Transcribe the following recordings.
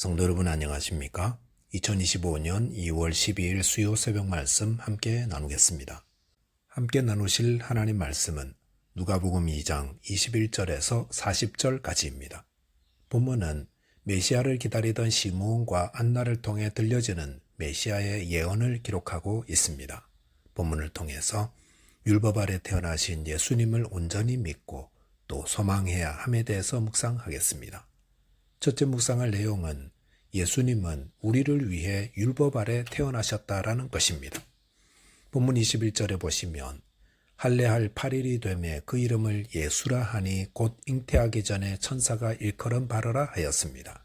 성도 여러분 안녕하십니까? 2025년 2월 12일 수요 새벽 말씀 함께 나누겠습니다. 함께 나누실 하나님 말씀은 누가복음 2장 21절에서 40절까지입니다. 본문은 메시아를 기다리던 시므온과 안나를 통해 들려지는 메시아의 예언을 기록하고 있습니다. 본문을 통해서 율법 아래 태어나신 예수님을 온전히 믿고 또 소망해야 함에 대해서 묵상하겠습니다. 첫째 묵상할 내용은 예수님은 우리를 위해 율법 아래 태어나셨다라는 것입니다. 본문 21절에 보시면 할례할 8일이 되매 그 이름을 예수라 하니 곧 잉태하기 전에 천사가 일컬음 바르라 하였습니다.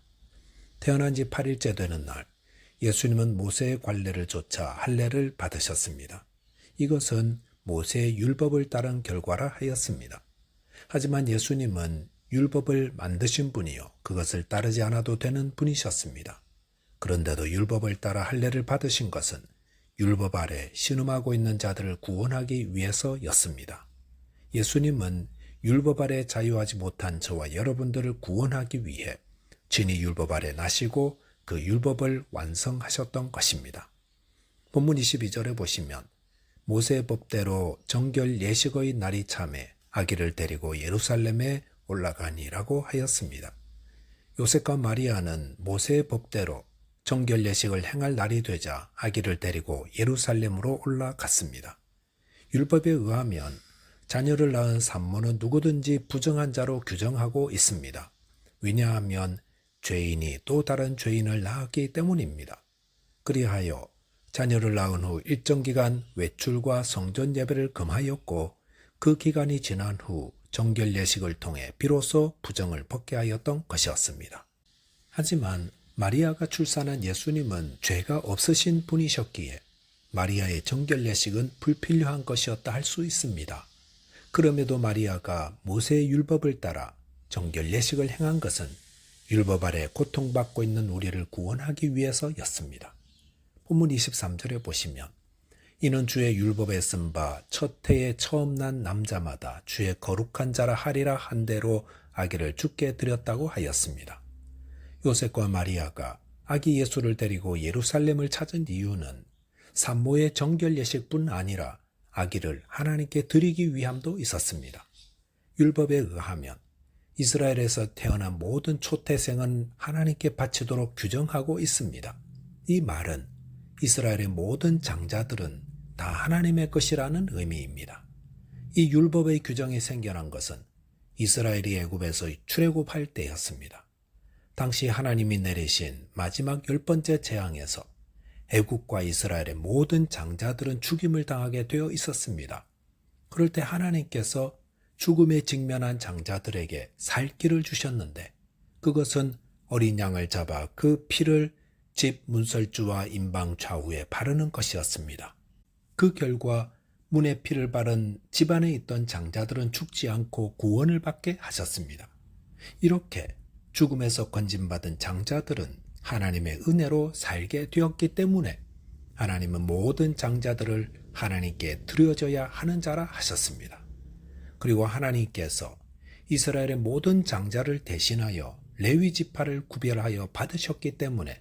태어난 지 8일째 되는 날 예수님은 모세의 관례를 좇아 할례를 받으셨습니다. 이것은 모세의 율법을 따른 결과라 하였습니다. 하지만 예수님은 율법을 만드신 분이요 그것을 따르지 않아도 되는 분이셨습니다. 그런데도 율법을 따라 할례를 받으신 것은 율법 아래 신음하고 있는 자들을 구원하기 위해서였습니다. 예수님은 율법 아래 자유하지 못한 저와 여러분들을 구원하기 위해 친히 율법 아래 나시고 그 율법을 완성하셨던 것입니다. 본문 22절에 보시면 모세의 법대로 정결 예식의 날이 참에 아기를 데리고 예루살렘에 올라가니라고 하였습니다. 요셉과 마리아는 모세의 법대로 정결 예식을 행할 날이 되자 아기를 데리고 예루살렘으로 올라갔습니다. 율법에 의하면 자녀를 낳은 산모는 누구든지 부정한 자로 규정하고 있습니다. 왜냐하면 죄인이 또 다른 죄인을 낳았기 때문입니다. 그리하여 자녀를 낳은 후 일정 기간 외출과 성전 예배를 금하였고 그 기간이 지난 후 정결 예식을 통해 비로소 부정을 벗게 하였던 것이었습니다. 하지만 마리아가 출산한 예수님은 죄가 없으신 분이셨기에 마리아의 정결 예식은 불필요한 것이었다 할 수 있습니다. 그럼에도 마리아가 모세의 율법을 따라 정결 예식을 행한 것은 율법 아래 고통받고 있는 우리를 구원하기 위해서였습니다. 본문 23절에 보시면 이는 주의 율법에 쓴 바 첫 해에 처음 난 남자마다 주의 거룩한 자라 하리라 한 대로 아기를 주께 드렸다고 하였습니다. 요셉과 마리아가 아기 예수를 데리고 예루살렘을 찾은 이유는 산모의 정결 예식뿐 아니라 아기를 하나님께 드리기 위함도 있었습니다. 율법에 의하면 이스라엘에서 태어난 모든 초태생은 하나님께 바치도록 규정하고 있습니다. 이 말은 이스라엘의 모든 장자들은 다 하나님의 것이라는 의미입니다. 이 율법의 규정이 생겨난 것은 이스라엘이 애굽에서 출애굽할 때였습니다. 당시 하나님이 내리신 마지막 10번째 재앙에서 애굽과 이스라엘의 모든 장자들은 죽임을 당하게 되어 있었습니다. 그럴 때 하나님께서 죽음에 직면한 장자들에게 살 길을 주셨는데 그것은 어린 양을 잡아 그 피를 집 문설주와 임방 좌우에 바르는 것이었습니다. 그 결과 문에 피를 바른 집안에 있던 장자들은 죽지 않고 구원을 받게 하셨습니다. 이렇게 죽음에서 건진받은 장자들은 하나님의 은혜로 살게 되었기 때문에 하나님은 모든 장자들을 하나님께 드려져야 하는 자라 하셨습니다. 그리고 하나님께서 이스라엘의 모든 장자를 대신하여 레위 지파를 구별하여 받으셨기 때문에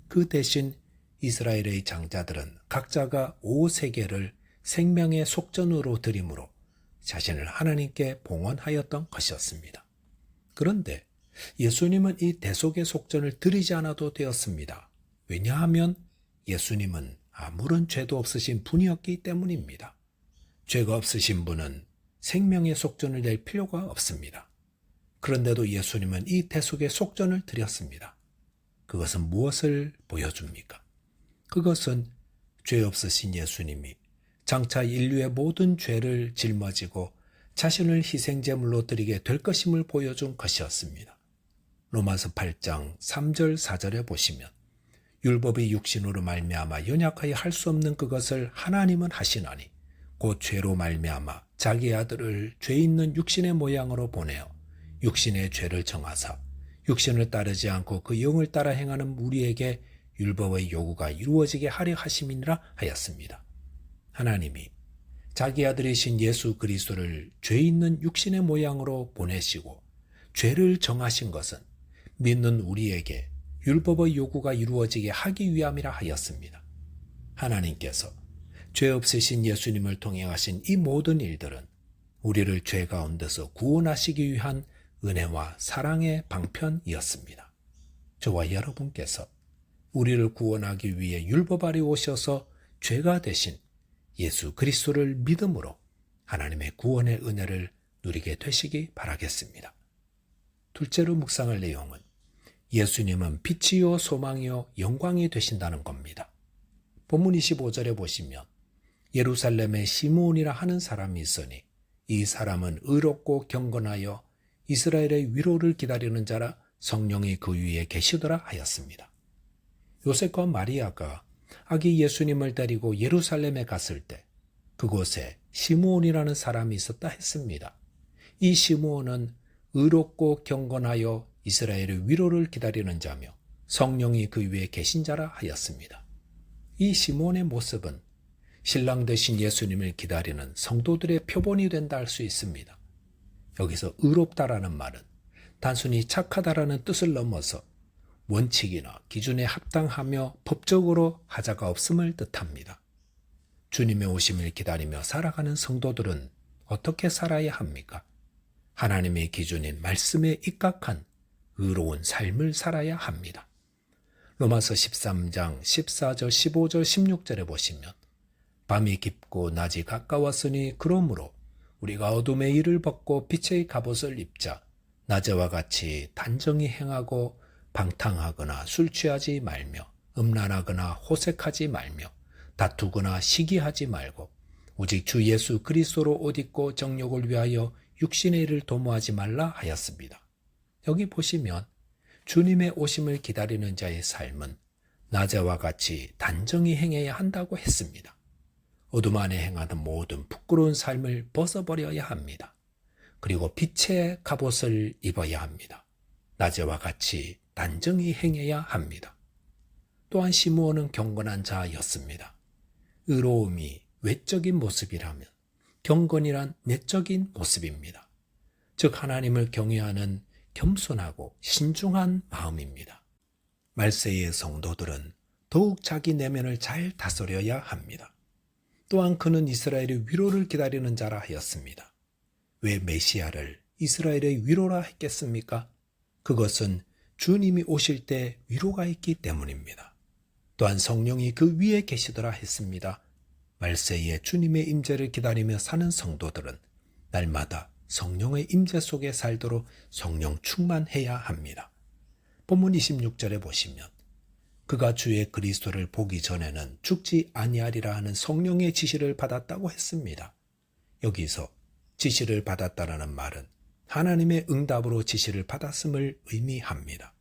그 대신 이스라엘의 장자들은 각자가 5세겔을 생명의 속전으로 드림으로 자신을 하나님께 봉헌하였던 것이었습니다. 그런데 예수님은 이 대속의 속전을 드리지 않아도 되었습니다. 왜냐하면 예수님은 아무런 죄도 없으신 분이었기 때문입니다. 죄가 없으신 분은 생명의 속전을 낼 필요가 없습니다. 그런데도 예수님은 이 대속의 속전을 드렸습니다. 그것은 무엇을 보여줍니까? 그것은 죄 없으신 예수님이 장차 인류의 모든 죄를 짊어지고 자신을 희생제물로 드리게 될 것임을 보여준 것이었습니다. 로마서 8장 3절 4절에 보시면 율법이 육신으로 말미암아 연약하여 할 수 없는 그것을 하나님은 하시나니 곧 죄로 말미암아 자기 아들을 죄 있는 육신의 모양으로 보내어 육신의 죄를 정하사 육신을 따르지 않고 그 영을 따라 행하는 우리에게 율법의 요구가 이루어지게 하려 하심이니라 하였습니다. 하나님이 자기 아들이신 예수 그리스도를 죄 있는 육신의 모양으로 보내시고 죄를 정하신 것은 믿는 우리에게 율법의 요구가 이루어지게 하기 위함이라 하였습니다. 하나님께서 죄 없으신 예수님을 통해 하신 이 모든 일들은 우리를 죄 가운데서 구원하시기 위한 은혜와 사랑의 방편이었습니다. 저와 여러분께서 우리를 구원하기 위해 율법 아래 오셔서 죄가 되신 예수 그리스도를 믿음으로 하나님의 구원의 은혜를 누리게 되시기 바라겠습니다. 둘째로 묵상할 내용은 예수님은 빛이요 소망이요 영광이 되신다는 겁니다. 본문 25절에 보시면 예루살렘에 시므온이라 하는 사람이 있으니 이 사람은 의롭고 경건하여 이스라엘의 위로를 기다리는 자라 성령이 그 위에 계시더라 하였습니다. 요셉과 마리아가 아기 예수님을 데리고 예루살렘에 갔을 때 그곳에 시므온이라는 사람이 있었다 했습니다. 이 시므온은 의롭고 경건하여 이스라엘의 위로를 기다리는 자며 성령이 그 위에 계신 자라 하였습니다. 이 시므온의 모습은 신랑 되신 예수님을 기다리는 성도들의 표본이 된다 할 수 있습니다. 여기서 의롭다라는 말은 단순히 착하다라는 뜻을 넘어서 원칙이나 기준에 합당하며 법적으로 하자가 없음을 뜻합니다. 주님의 오심을 기다리며 살아가는 성도들은 어떻게 살아야 합니까? 하나님의 기준인 말씀에 입각한 의로운 삶을 살아야 합니다. 로마서 13장 14절 15절 16절에 보시면 밤이 깊고 낮이 가까웠으니 그러므로 우리가 어둠의 일을 벗고 빛의 갑옷을 입자. 낮에와 같이 단정히 행하고 방탕하거나 술 취하지 말며 음란하거나 호색하지 말며 다투거나 시기하지 말고 오직 주 예수 그리스도로 옷 입고 정욕을 위하여 육신의 일을 도모하지 말라 하였습니다. 여기 보시면 주님의 오심을 기다리는 자의 삶은 낮에와 같이 단정히 행해야 한다고 했습니다. 어둠 안에 행하는 모든 부끄러운 삶을 벗어버려야 합니다. 그리고 빛의 갑옷을 입어야 합니다. 낮에와 같이 단정히 행해야 합니다. 또한 시므온은 경건한 자였습니다. 의로움이 외적인 모습이라면 경건이란 내적인 모습입니다. 즉 하나님을 경외하는 겸손하고 신중한 마음입니다. 말세의 성도들은 더욱 자기 내면을 잘 다스려야 합니다. 또한 그는 이스라엘의 위로를 기다리는 자라 하였습니다. 왜 메시아를 이스라엘의 위로라 했겠습니까? 그것은 주님이 오실 때 위로가 있기 때문입니다. 또한 성령이 그 위에 계시더라 했습니다. 말세에 주님의 임재를 기다리며 사는 성도들은 날마다 성령의 임재 속에 살도록 성령 충만해야 합니다. 본문 26절에 보시면 그가 주의 그리스도를 보기 전에는 죽지 아니하리라 하는 성령의 지시를 받았다고 했습니다. 여기서 지시를 받았다라는 말은 하나님의 응답으로 지시를 받았음을 의미합니다.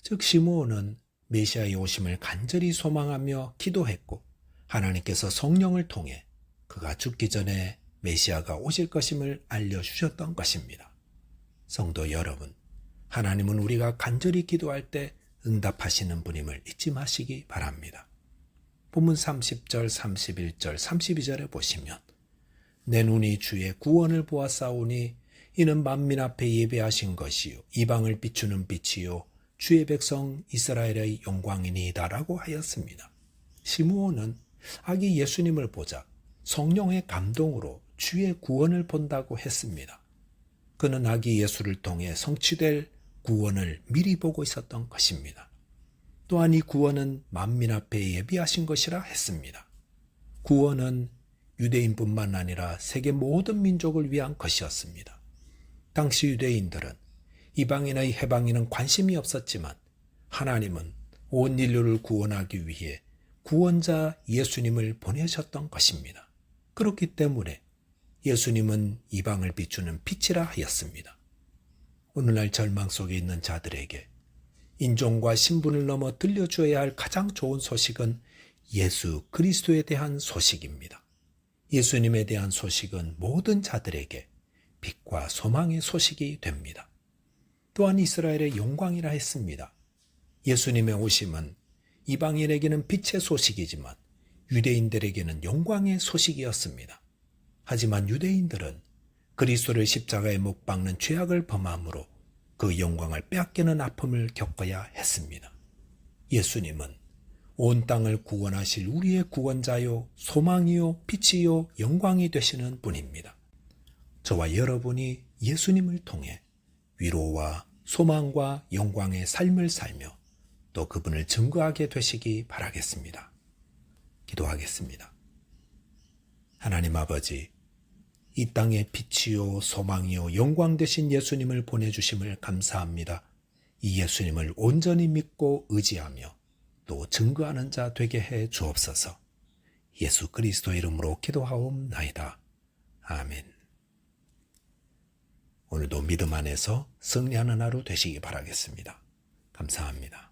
즉 시므온은 메시아의 오심을 간절히 소망하며 기도했고 하나님께서 성령을 통해 그가 죽기 전에 메시아가 오실 것임을 알려주셨던 것입니다. 성도 여러분, 하나님은 우리가 간절히 기도할 때 응답하시는 분임을 잊지 마시기 바랍니다. 본문 30절, 31절, 32절에 보시면 내 눈이 주의 구원을 보았사오니 이는 만민 앞에 예배하신 것이요 이방을 비추는 빛이요 주의 백성 이스라엘의 영광이니이다라고 하였습니다. 시므온은 아기 예수님을 보자 성령의 감동으로 주의 구원을 본다고 했습니다. 그는 아기 예수를 통해 성취될 구원을 미리 보고 있었던 것입니다. 또한 이 구원은 만민 앞에 예비하신 것이라 했습니다. 구원은 유대인뿐만 아니라 세계 모든 민족을 위한 것이었습니다. 당시 유대인들은 이방인의 해방에는 관심이 없었지만 하나님은 온 인류를 구원하기 위해 구원자 예수님을 보내셨던 것입니다. 그렇기 때문에 예수님은 이방을 비추는 빛이라 하였습니다. 오늘날 절망 속에 있는 자들에게 인종과 신분을 넘어 들려줘야 할 가장 좋은 소식은 예수 그리스도에 대한 소식입니다. 예수님에 대한 소식은 모든 자들에게 빛과 소망의 소식이 됩니다. 또한 이스라엘의 영광이라 했습니다. 예수님의 오심은 이방인에게는 빛의 소식이지만 유대인들에게는 영광의 소식이었습니다. 하지만 유대인들은 그리스도를 십자가에 못 박는 죄악을 범함으로 그 영광을 빼앗기는 아픔을 겪어야 했습니다. 예수님은 온 땅을 구원하실 우리의 구원자요, 소망이요, 빛이요, 영광이 되시는 분입니다. 저와 여러분이 예수님을 통해 위로와 소망과 영광의 삶을 살며 또 그분을 증거하게 되시기 바라겠습니다. 기도하겠습니다. 하나님 아버지, 이 땅에 빛이요, 소망이요, 영광 되신 예수님을 보내주심을 감사합니다. 이 예수님을 온전히 믿고 의지하며 또 증거하는 자 되게 해 주옵소서. 예수 그리스도 이름으로 기도하옵나이다. 아멘. 오늘도 믿음 안에서 승리하는 하루 되시기 바라겠습니다. 감사합니다.